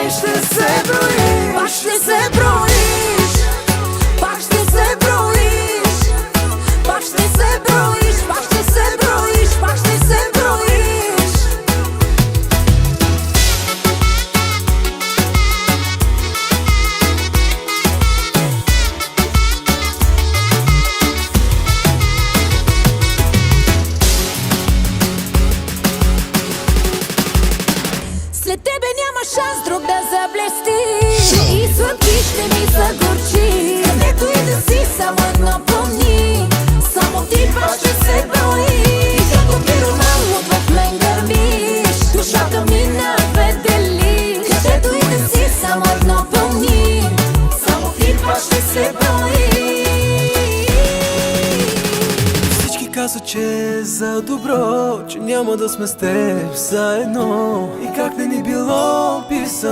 и ще се броиш. Пак ще се броиш, пак ще се броиш, пак ще се броиш, пак ще се броиш, пак ще се броиш. След тебе няма шанс друг да заблести и сладки ще ми загорчи. Където и да си, само едно помни, само ти пак ще се броиш. И като пироман луд в мен гърмиш, душата ми на две делиш. Където и да си, само едно помни, само ти пак ще се броиш. Всички казват, че е за добро, че няма да сме с теб заедно. И как не ни било писано